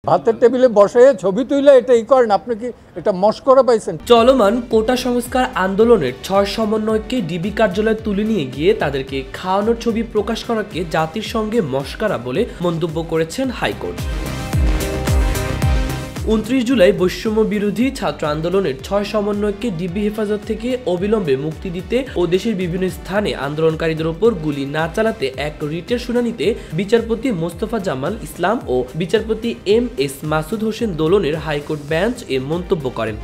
ভাতের টেবিলে বসে ছবি তুলে এটাই করেন, আপনি কি এটা মস্করা পাইছেন? চলমান কোটা সংস্কার আন্দোলনের 6 সমন্বয়ককে ডিবি কার্যালয়ে তুলে নিয়ে গিয়ে তাদেরকে খাওয়ানোর ছবি প্রকাশ করাকে জাতির সঙ্গে মস্করা বলে মন্তব্য করেছেন হাইকোর্ট। 29 জুলাই বৈষম্য বিরোধী ছাত্র আন্দোলনের 6 সমন্বয়ককে ডিবি হেফাজত থেকে অবিলম্বে মুক্তি দিতে ও দেশের বিভিন্ন স্থানে আন্দোলনকারীদের ওপর গুলি না চালাতে এক রিটের শুনানিতে বিচারপতি মোস্তফা জামাল ইসলাম ও বিচারপতি এম.এস. মাসুদ হোসেন দোলনের হাইকোর্ট বেঞ্চ এ মন্তব্য করেন।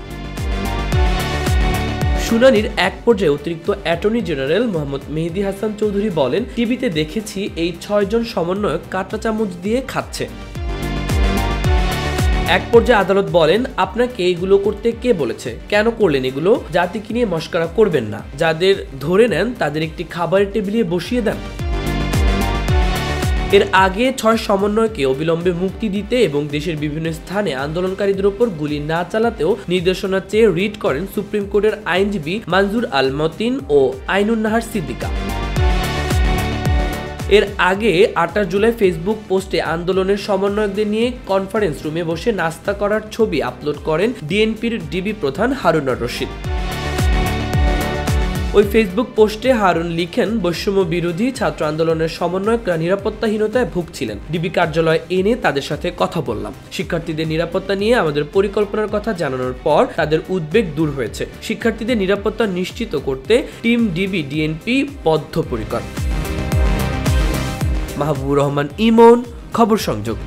শুনানির এক পর্যায়ে অতিরিক্ত অ্যাটর্নি জেনারেল মোহাম্মদ মেহেদী হাসান চৌধুরী বলেন, টিভিতে দেখেছি এই 6 জন সমন্বয়ক কাঁটা চামচ দিয়ে খাচ্ছে। এক পর্যায়ে আদালত বলেন, আপনাকে এগুলো করতে কে বলেছে, কেন করলেন এগুলো? জাতিকে নিয়ে মস্করা করবেন না, যাদের ধরে নেন তাদের একটি খাবারের টেবিলে বসিয়ে দেন। এর আগে 6 সমন্বয়কে অবিলম্বে মুক্তি দিতে এবং দেশের বিভিন্ন স্থানে আন্দোলনকারীদের উপর গুলি না চালাতেও নির্দেশনা চেয়ে রিট করেন সুপ্রিম কোর্টের আইনজীবী মানজুর আল মতিন ও আইনুন নাহার সিদ্দিকা। এর আগে 28 জুলাই ফেসবুক পোস্টে আন্দোলনের সমন্বয়কদের নিয়ে কনফারেন্স রুমে বসে নাস্তা করার ছবি আপলোড করেন ডিএনপির ডিবি প্রধান হারুন আর রশিদ। ওই ফেসবুক পোস্টে হারুন লিখেন, বৈষম্য বিরোধী ছাত্র আন্দোলনের সমন্বয়করা নিরাপত্তাহীনতায় ভুগছিলেন, ডিবি কার্যালয়ে এনে তাদের সাথে কথা বললাম। শিক্ষার্থীদের নিরাপত্তা নিয়ে আমাদের পরিকল্পনার কথা জানানোর পর তাদের উদ্বেগ দূর হয়েছে। শিক্ষার্থীদের নিরাপত্তা নিশ্চিত করতে টিম ডিবি ডিএনপি বদ্ধপরিকর। মাহবুবুর রহমান ইমন, খবর সংযোগ।